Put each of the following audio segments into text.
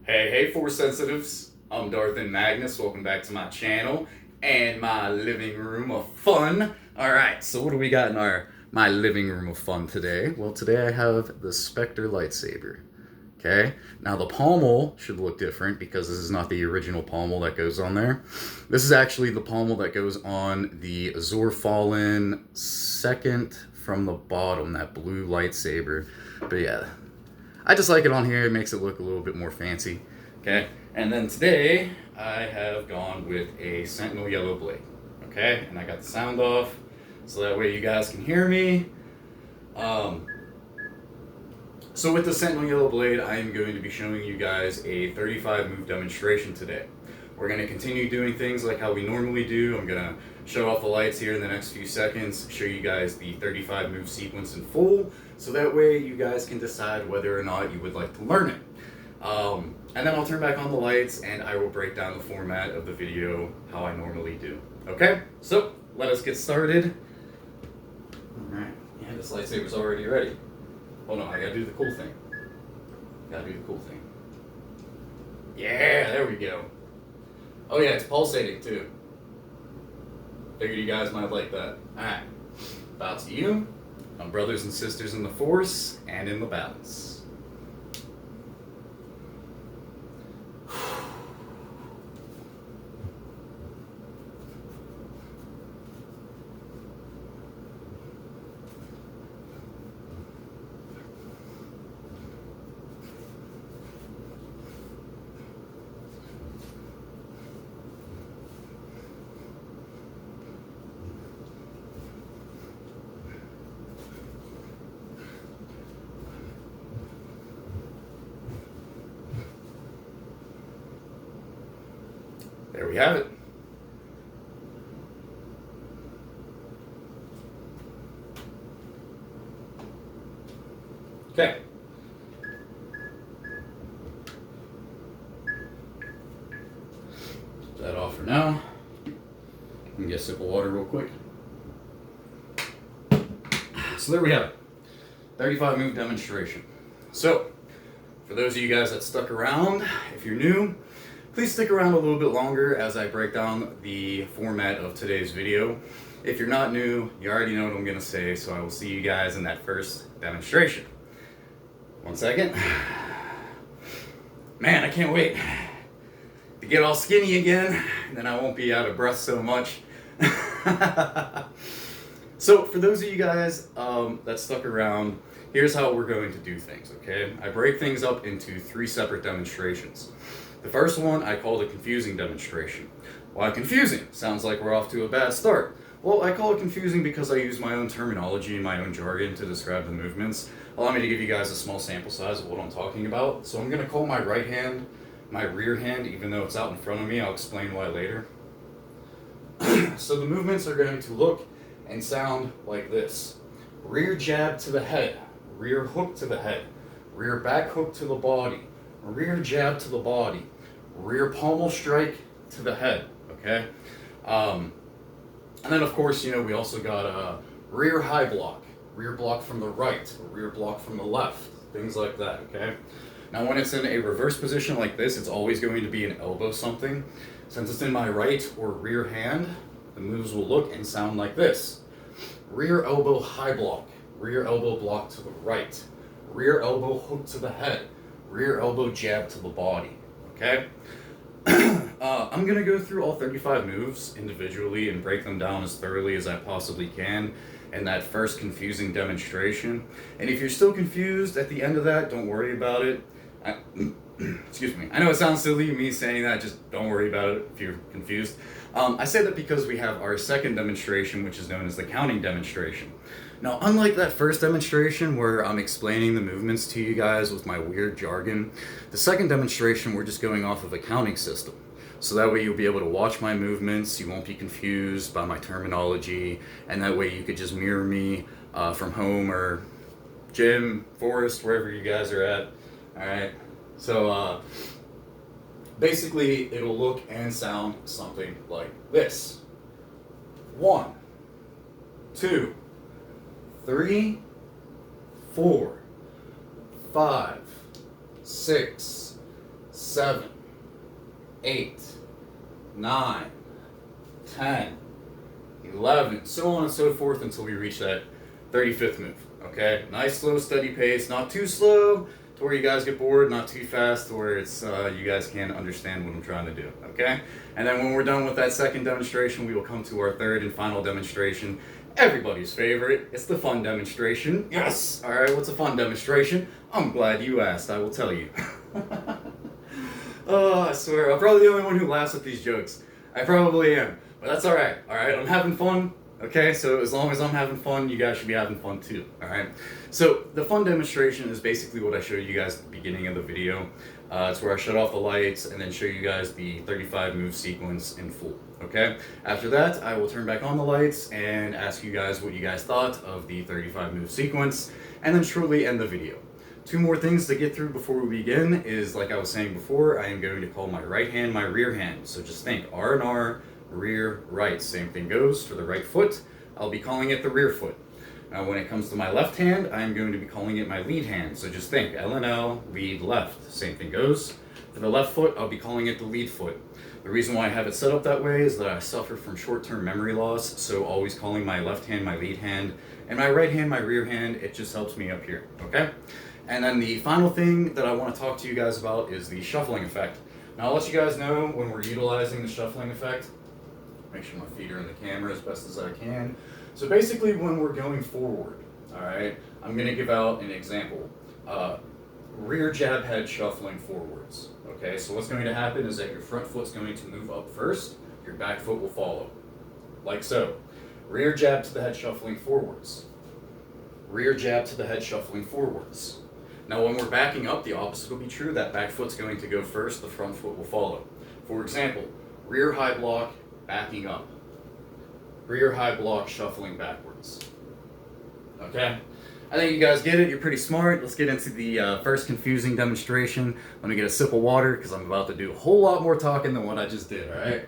Hey, Force Sensitives. I'm Darth Magnus. Welcome back to my channel and my living room of fun. Alright, so what do we got in my living room of fun today? Well, today I have the Spectre lightsaber. Okay, now the pommel should look different because this is not the original pommel that goes on there. This is actually the pommel that goes on the Azor Fallen second from the bottom, that blue lightsaber. But yeah, I just like it on here. It makes it look a little bit more fancy. Okay, and then today I have gone with a Sentinel Yellow blade. Okay, and I got the sound off so that way you guys can hear me. So with the Sentinel Yellow blade, I am going to be showing you guys a 35 move demonstration today. We're going to continue doing things like how we normally do. I'm going to shut off the lights here in the next few seconds, show you guys the 35 move sequence in full, so that way you guys can decide whether or not you would like to learn it. And then I'll turn back on the lights and I will break down the format of the video how I normally do. Okay, so let us get started. Alright, yeah, this lightsaber's already ready. Oh no, I gotta do the cool thing. Yeah, there we go. Oh yeah, it's pulsating too. Figured you guys might like that. Alright, about to you, my brothers and sisters in the Force and in the balance. There we have it. Okay. Put that off for now. Let me get a sip of water real quick. So there we have it. 35 move demonstration. So, for those of you guys that stuck around, if you're new, please stick around a little bit longer as I break down the format of today's video. If you're not new, you already know what I'm going to say, so I will see you guys in that first demonstration. 1 second. Man, I can't wait to get all skinny again, and then I won't be out of breath so much. So for those of you guys that stuck around, here's how we're going to do things, okay? I break things up into 3 separate demonstrations. The first one I call the confusing demonstration. Why confusing? Sounds like we're off to a bad start. Well, I call it confusing because I use my own terminology and my own jargon to describe the movements. Allow me to give you guys a small sample size of what I'm talking about. So I'm going to call my right hand my rear hand, even though it's out in front of me. I'll explain why later. So the movements are going to look and sound like this. Rear jab to the head, rear hook to the head, rear back hook to the body, rear jab to the body, rear pommel strike to the head, okay? And then of course, you know, we also got a rear high block, rear block from the right, rear block from the left, things like that, okay? Now when it's in a reverse position like this, it's always going to be an elbow something. Since it's in my right or rear hand, the moves will look and sound like this. Rear elbow high block, rear elbow block to the right, rear elbow hook to the head, rear elbow jab to the body, okay? I'm going to go through all 35 moves individually and break them down as thoroughly as I possibly can in that first confusing demonstration. And if you're still confused at the end of that, don't worry about it. Excuse me. I know it sounds silly, me saying that, just don't worry about it if you're confused. I say that because we have our second demonstration, which is known as the counting demonstration. Now, unlike that first demonstration where I'm explaining the movements to you guys with my weird jargon, the second demonstration we're just going off of a counting system. So that way you'll be able to watch my movements, you won't be confused by my terminology, and that way you could just mirror me from home or gym, forest, wherever you guys are at. Alright, so basically it'll look and sound something like this. 1, 2, 3, 4, 5, 6, 7, 8, 9, 10, 11, so on and so forth until we reach that 35th move. Okay, nice slow steady pace, not too slow to where you guys get bored, not too fast to where it's you guys can't understand what I'm trying to do. Okay, and then when we're done with that second demonstration, we will come to our third and final demonstration, everybody's favorite. It's the fun demonstration. Yes. All right, what's a fun demonstration? I'm glad you asked. I will tell you. Oh, I swear, I'm probably the only one who laughs at these jokes. I probably am, but that's all right. All right, I'm having fun. Okay, so as long as I'm having fun, you guys should be having fun too. All right. So the fun demonstration is basically what I showed you guys at the beginning of the video. It's where I shut off the lights and then show you guys the 35 move sequence in full. Okay. After that, I will turn back on the lights and ask you guys what you guys thought of the 35 move sequence, and then shortly end the video. Two more things to get through before we begin is, like I was saying before, I am going to call my right hand my rear hand. So just think R and R, rear, right. Same thing goes for the right foot. I'll be calling it the rear foot. Now when it comes to my left hand, I'm going to be calling it my lead hand. So just think L and L, lead, left. Same thing goes. For the left foot, I'll be calling it the lead foot. The reason why I have it set up that way is that I suffer from short-term memory loss, so always calling my left hand my lead hand, and my right hand my rear hand, it just helps me up here, okay? And then the final thing that I want to talk to you guys about is the shuffling effect. Now I'll let you guys know when we're utilizing the shuffling effect. Make sure my feet are in the camera as best as I can. So basically when we're going forward, all right, I'm going to give out an example. Rear jab head shuffling forwards. Okay, so what's going to happen is that your front foot's going to move up first, your back foot will follow. Like so. Rear jab to the head shuffling forwards. Rear jab to the head shuffling forwards. Now when we're backing up, the opposite will be true. That back foot's going to go first, the front foot will follow. For example, rear high block, backing up. Rear high block, shuffling backwards. Okay? I think you guys get it. You're pretty smart. Let's get into the first confusing demonstration. Let me get a sip of water because I'm about to do a whole lot more talking than what I just did, all right?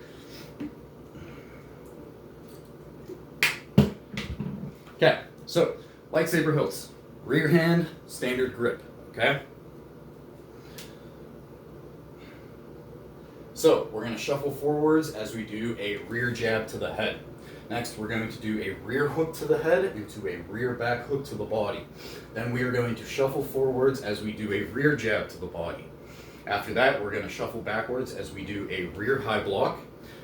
Okay, so lightsaber hilts. Rear hand, standard grip, okay? So we're going to shuffle forwards as we do a rear jab to the head. Next, we're going to do a rear hook to the head into a rear back hook to the body. Then we are going to shuffle forwards as we do a rear jab to the body. After that, we're going to shuffle backwards as we do a rear high block,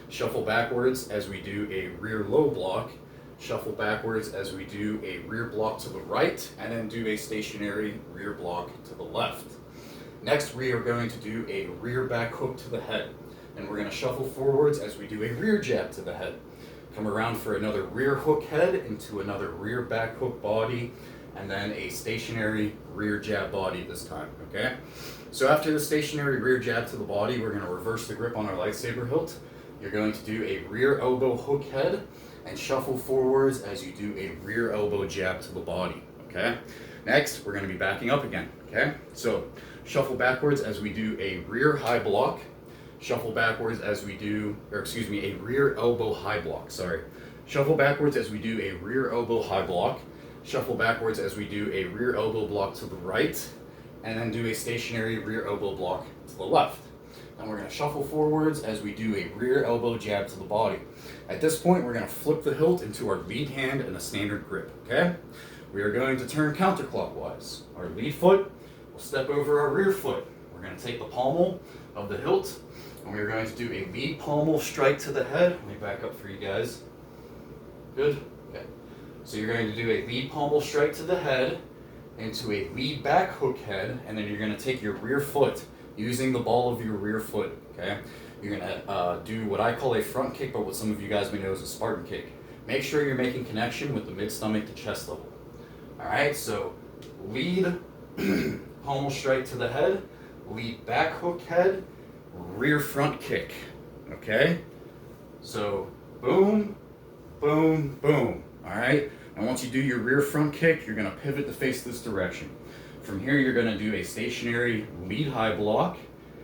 shuffle backwards as we do a rear low block, shuffle backwards as we do a rear block to the right, and then do a stationary rear block to the left. Next, we are going to do a rear back hook to the head, and we're going to shuffle forwards as we do a rear jab to the head. Come around for another rear hook head into another rear back hook body, and then a stationary rear jab body this time, okay? So after the stationary rear jab to the body, we're going to reverse the grip on our lightsaber hilt. You're going to do a rear elbow hook head and shuffle forwards as you do a rear elbow jab to the body, okay? Next, we're going to be backing up again, okay? So shuffle backwards as we do a rear high block, shuffle backwards as we do, a rear elbow high block, sorry. Shuffle backwards as we do a rear elbow high block, shuffle backwards as we do a rear elbow block to the right, and then do a stationary rear elbow block to the left. Then we're going to shuffle forwards as we do a rear elbow jab to the body. At this point, we're going to flip the hilt into our lead hand in a standard grip, okay? We are going to turn counterclockwise. Our lead foot will step over our rear foot. We're going to take the pommel of the hilt, and we're going to do a lead pommel strike to the head. Let me back up for you guys. Good? Okay. So you're going to do a lead pommel strike to the head into a lead back hook head, and then you're going to take your rear foot using the ball of your rear foot, okay? You're going to do what I call a front kick, but what some of you guys may know as a Spartan kick. Make sure you're making connection with the mid-stomach to chest level. All right, so lead pommel strike to the head, lead back hook head, rear front kick, okay? So boom, boom, boom, all right? And once you do your rear front kick, you're gonna pivot to face this direction. From here, you're gonna do a stationary lead high block,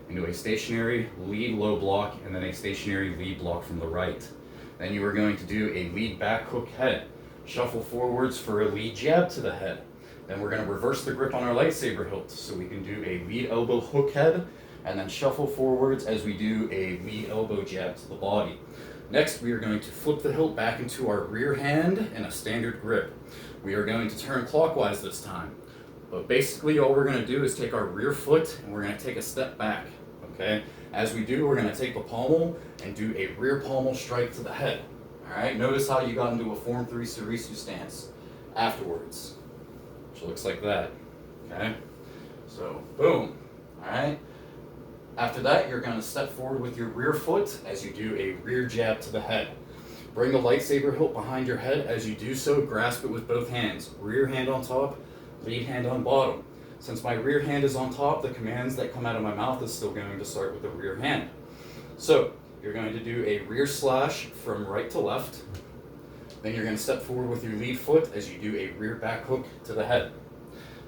into a stationary lead low block, and then a stationary lead block from the right. Then you are going to do a lead back hook head, shuffle forwards for a lead jab to the head. Then we're going to reverse the grip on our lightsaber hilt, so we can do a lead elbow hook head and then shuffle forwards as we do a lead elbow jab to the body. Next, we are going to flip the hilt back into our rear hand in a standard grip. We are going to turn clockwise this time. But basically all we're going to do is take our rear foot and we're going to take a step back, okay? As we do, we're going to take the pommel and do a rear pommel strike to the head. All right, notice how you got into a Form 3 Surisu stance afterwards, which looks like that, okay? So, boom, all right? After that, you're going to step forward with your rear foot as you do a rear jab to the head. Bring the lightsaber hilt behind your head. As you do so, grasp it with both hands. Rear hand on top, lead hand on bottom. Since my rear hand is on top, the commands that come out of my mouth is still going to start with the rear hand. So, you're going to do a rear slash from right to left. Then you're going to step forward with your lead foot as you do a rear back hook to the head.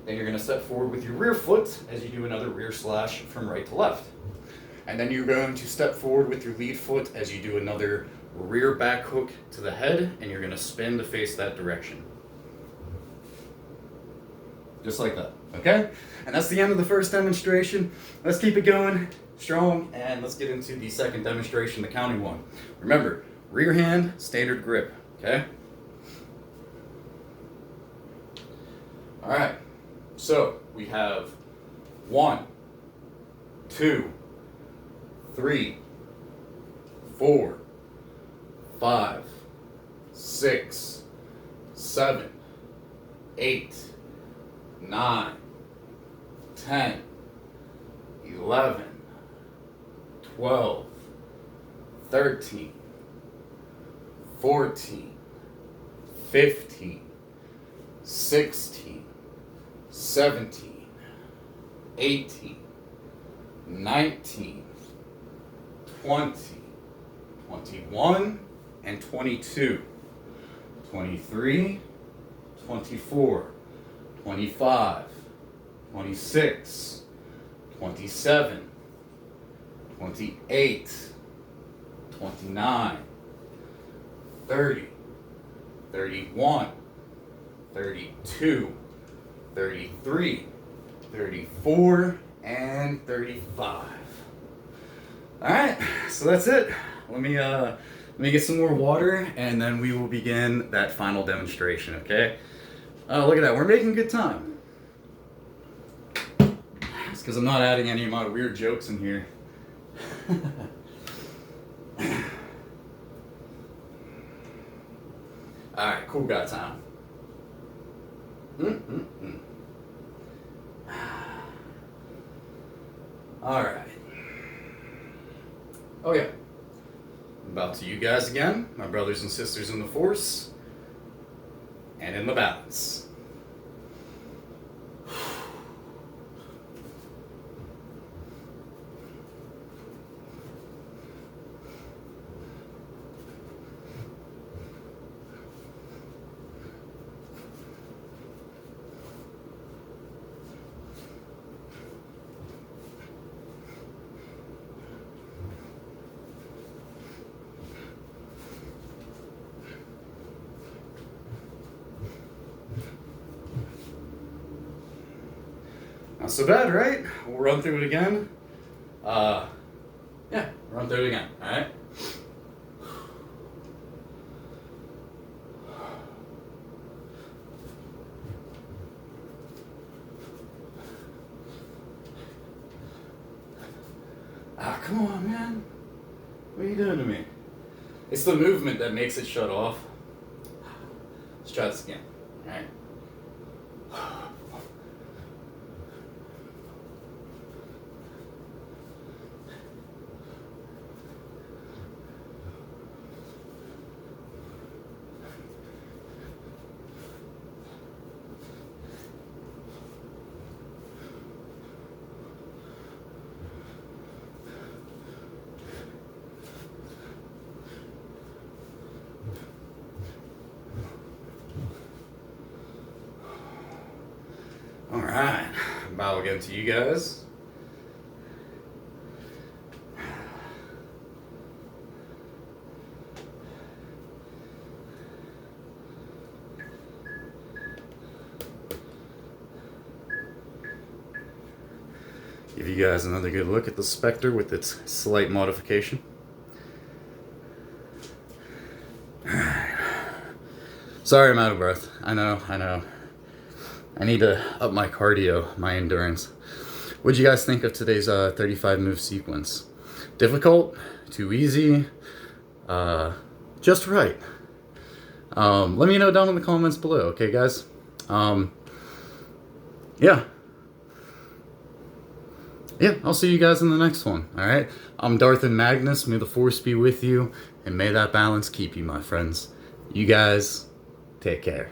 Then you're going to step forward with your rear foot as you do another rear slash from right to left. And then you're going to step forward with your lead foot as you do another rear back hook to the head, and you're going to spin to face that direction. Just like that, okay? And that's the end of the first demonstration. Let's keep it going strong, and let's get into the second demonstration, the counting one. Remember, rear hand, standard grip, okay? All right, so we have 1, 2, 3, 4, 5, 6, 7, 8, 9, 10, 11, 12, 13, 14, 15, 16, 17, 18, 19, 20, 21, and 22, 23, 24, 25, 26, 27, 28, 29, 30, 31, 32, 33, 34, and 35. All right, so that's it. Let me get some more water, and then we will begin that final demonstration, okay? Look at that, we're making good time. It's because I'm not adding any of my weird jokes in here. Alright, cool guy time. Alright. Oh yeah. About to you guys again, my brothers and sisters in the Force, and in the balance. Not so bad, right? We'll run through it again. Yeah, run through it again, alright? Ah, come on, man. What are you doing to me? It's the movement that makes it shut off. Let's try this again, alright? Alright, bow again to you guys. Give you guys another good look at the Spectre with its slight modification. Sorry I'm out of breath. I know. I need to up my cardio, my endurance. What'd you guys think of today's 35 move sequence? Difficult? Too easy? Just right? Let me know down in the comments below, okay guys? Yeah, I'll see you guys in the next one, alright? I'm Darth and Magnus, may the Force be with you, and may that balance keep you, my friends. You guys, take care.